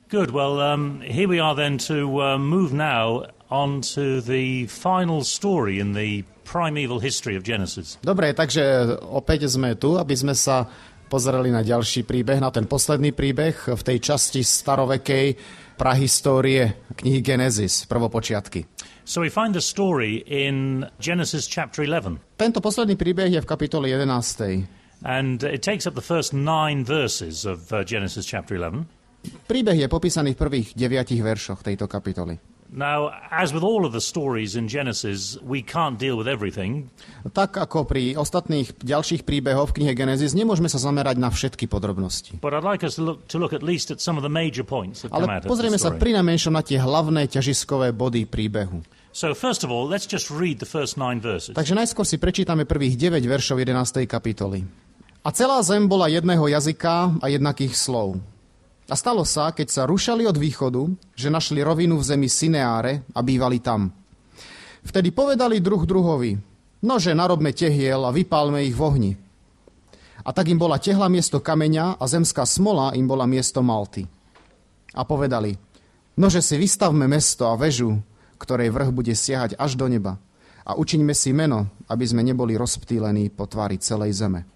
Good. Well, here we are then to move now on to the final story in the primeval history of Genesis. Dobre, takže opäť sme tu, aby sme sa pozreli na ďalší príbeh, na ten posledný príbeh v tej časti starovekej prahistórie knihy Genesis, prvopočiatky. So we find the story in Genesis chapter 11. Tento posledný príbeh je v kapitole 11. And it takes up the first 9 verses of Genesis chapter 11. Príbeh je popísaný v prvých 9 veršoch tejto kapitoly. Now, as with all of the stories in Genesis, we can't deal with everything. Tak ako pri ostatných ďalších príbehoch v knihe Genesis, nemôžeme sa zamerať na všetky podrobnosti. But I'd like us to look at least at some of the major points that come out of the pozrieme sa story. prinajmenšom na tie hlavné ťažiskové body príbehu. So first of all, let's just read the first 9 verses. Takže najskôr si prečítame prvých 9 veršov 11. kapitoly. A celá zem bola jedného jazyka a jednakých slov. A stalo sa, keď sa rušali od východu, že našli rovinu v zemi Sineáre a bývali tam. Vtedy povedali druh druhovi, nože narobme tehiel a vypálme ich v ohni. A tak im bola tehla miesto kameňa a zemská smola im bola miesto malty. A povedali, nože si vystavme mesto a väžu, ktorej vrch bude siahať až do neba. A učiňme si meno, aby sme neboli rozptýlení po tvári celej zeme.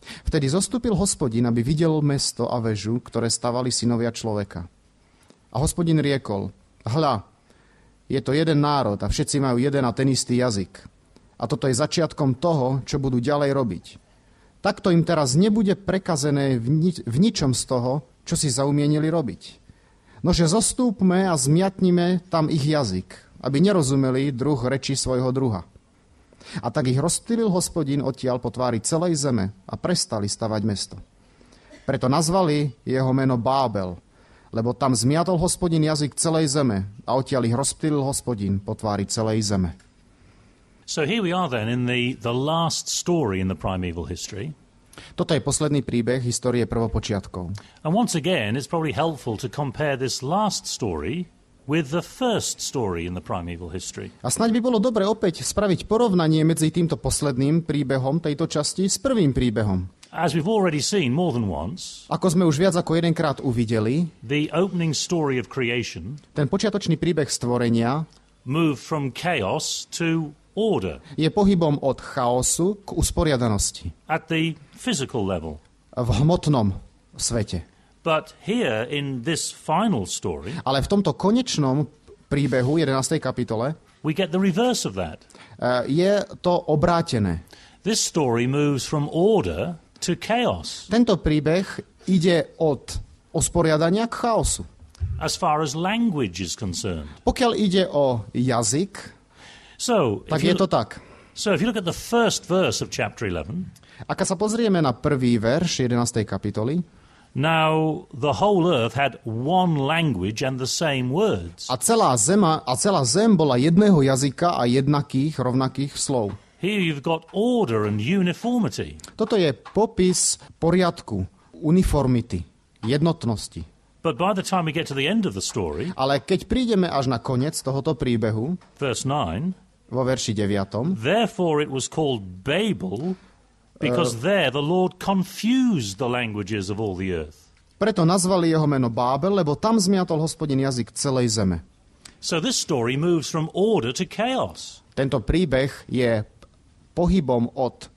Vtedy zostúpil Hospodin, aby videl mesto a väžu, ktoré stavali synovia človeka. A Hospodin riekol, hľa, je to jeden národ a všetci majú jeden a ten istý jazyk. A toto je začiatkom toho, čo budú ďalej robiť. Takto im teraz nebude prekazené v ničom z toho, čo si zaumienili robiť. Nože zostúpme a zmiatnime tam ich jazyk, aby nerozumeli druh reči svojho druha. A tak ich rozptýlil Hospodin odtiaľ po tvári celej zeme a prestali stavať mesto. Preto nazvali jeho meno Bábel, lebo tam zmiatol Hospodin jazyk celej zeme a odtiaľ ich rozptýlil Hospodin po tvári celej zeme. So here we are then in the last story in the primeval history. Toto je posledný príbeh histórie prvopočiatkov. And once again, it's probably helpful to compare this last story with the first story in the primeval history. A snáď by bolo dobre opäť spraviť porovnanie medzi týmto posledným príbehom tejto časti s prvým príbehom. As we've already seen more than once, ako sme už viac ako jedenkrát uvideli, the opening story of creation, ten počiatočný príbeh stvorenia, moved from chaos to order. Je pohybom od chaosu k usporiadanosti. At the physical level. V hmotnom svete. But here in this final story, ale v tomto konečnom príbehu 11. kapitole we get the reverse of that. Je to obrátené. This story moves from order to chaos. Tento príbeh ide od usporiadania k chaosu. As far as language is concerned. Pokiaľ ide o jazyk, tak je to tak. So if you look at the first verse of chapter 11, a keď sa pozrieme na prvý verš 11. kapitoly, now the whole earth had one language and the same words. A celá zem bola jedného jazyka a jednakých, rovnakých slov. Here you've got order and uniformity. Toto je popis poriadku, uniformity, jednotnosti. But by the time we get to the end of the story, ale keď prídeme až na koniec tohoto príbehu, verse 9, vo verši 9, therefore it was called Babel, because there the Lord confused the languages of all the earth. Preto nazvali jeho meno Bábel, lebo tam zmiatol Hospodin jazyk celej zeme. So this story moves from order to chaos. Tento príbeh je pohybom od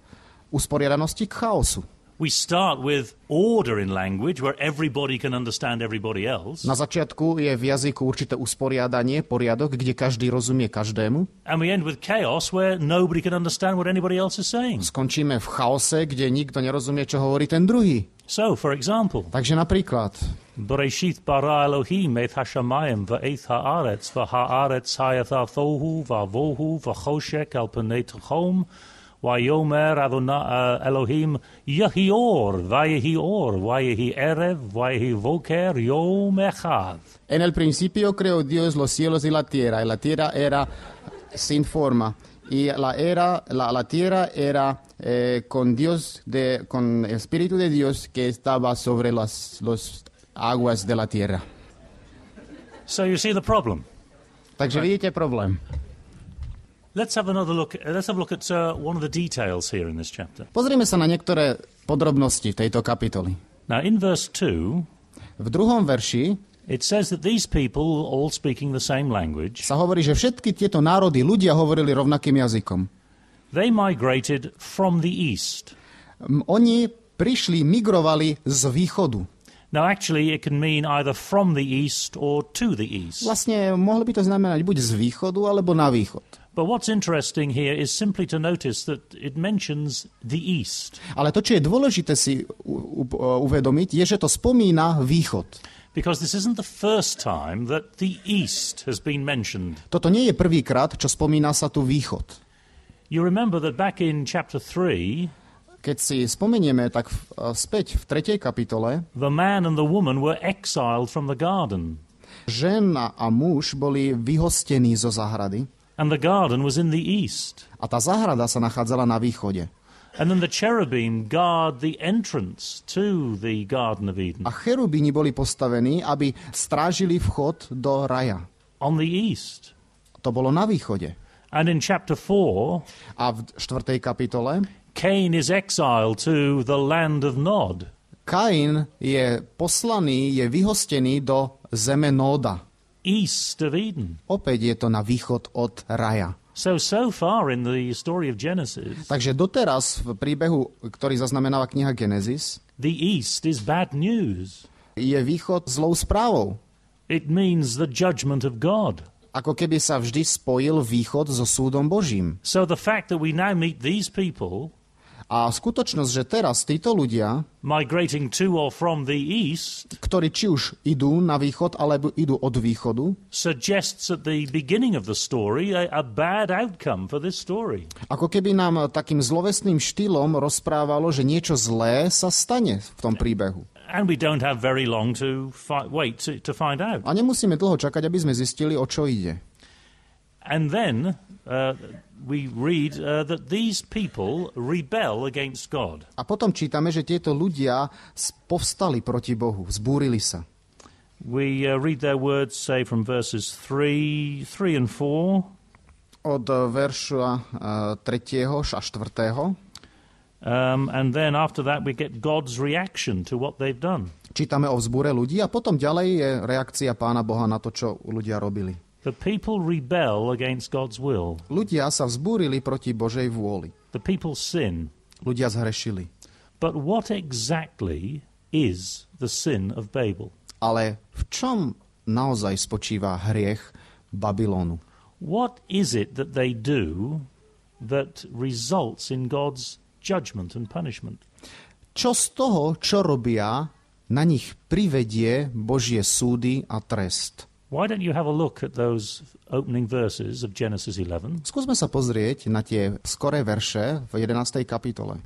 usporiadanosti k chaosu. We start with order in language where everybody can understand everybody else. Na začiatku je v jazyku určité usporiadanie, poriadok, kde každý rozumie každému. And we end with chaos where nobody can understand what anybody else is saying. Skončíme v chaose, kde nikto nerozumie, čo hovorí ten druhý. So, for example, takže napríklad Bereshit bara Elohim et hashamayim va'eth haaretz v'haaretz hayatha thohu va'vohu v'choshek al pnei tchom Vayomer Elohim Yahior, Vayehior, Vayehi Erev, Vayehi Voker, Yom Echad. En el principio creó Dios los cielos y la tierra era sin forma, y la tierra era con Dios, con el Espíritu de Dios que estaba sobre las aguas de la tierra. So you see the problem. Takže vidíte problém. Let's have a look at one of the details here in this chapter. Pozrime sa na niektoré podrobnosti v tejto kapitoli. Now in verse 2, v druhom verši It says that these people, all speaking the same language, sa hovorí, že všetky tieto národy, ľudia hovorili rovnakým jazykom. they migrated from the east. Oni migrovali z východu. Now, actually, it can mean either from the east or to the east. Vlastne mohlo by to znamenať buď z východu, alebo na východ. But what's interesting here is simply to notice that it mentions the east. Ale to, čo je dôležité si uvedomiť, je, že to spomína východ. Because this isn't the first time that the east has been mentioned. Toto nie je prvýkrát, čo spomína sa tu východ. You remember that back in chapter 3, keď si spomenieme tak späť v 3. kapitole, the man and the woman were exiled from the garden. Žena a muž boli vyhostení zo záhrady. And the garden was in the east. A tá záhrada sa nachádzala na východe. And then the cherubim guard the entrance to the Garden of Eden. A cherubíni boli postavení, aby strážili vchod do raja. On the east. To bolo na východe. And in chapter 4, a v 4. kapitole, Cain is exiled to the land of Nod. Kain je poslaný, je vyhostený do zeme Nóda. East of Eden. Opäť je to na východ od raja. So far in the story of Genesis, Takže doteraz v príbehu, ktorý zaznamenáva kniha Genesis, the east is bad news. je východ zlou správou. It means the judgment of God. Ako keby sa vždy spojil východ so súdom Božím. So the fact that we now meet these people A skutočnosť, že teraz títo ľudia, migrating to or from the east, ktorí či už idú na východ, alebo idú od východu, suggests at the beginning of the story a bad outcome for this story. ako keby nám takým zlovesným štýlom rozprávalo, že niečo zlé sa stane v tom príbehu. And we don't have very long to wait to find out. A nemusíme dlho čakať, aby sme zistili, o čo ide. And then we read that these people rebel against God. A potom čítame, že tieto ľudia povstali proti Bohu, vzbúrili sa. We read their words, say, from verses 3 and 4. Od verša 3. a 4. And then after that we get God's reaction to what they've done. Čítame o vzbúre ľudí a potom ďalej je reakcia Pána Boha na to, čo ľudia robili. The people rebel against God's will. Ľudia sa vzbúrili proti Božej vôli. The people sin. Ľudia zhrešili. But what exactly is the sin of Babel? Ale v čom naozaj spočíva hriech Babylonu? What is it that they do that results in God's judgment and punishment? Čo z toho, čo robia, na nich privedie Božie súdy a trest? Why don't you have a look at those opening verses of Genesis 11? Skúsme sa pozrieť na tie skoré verše v 11. kapitole.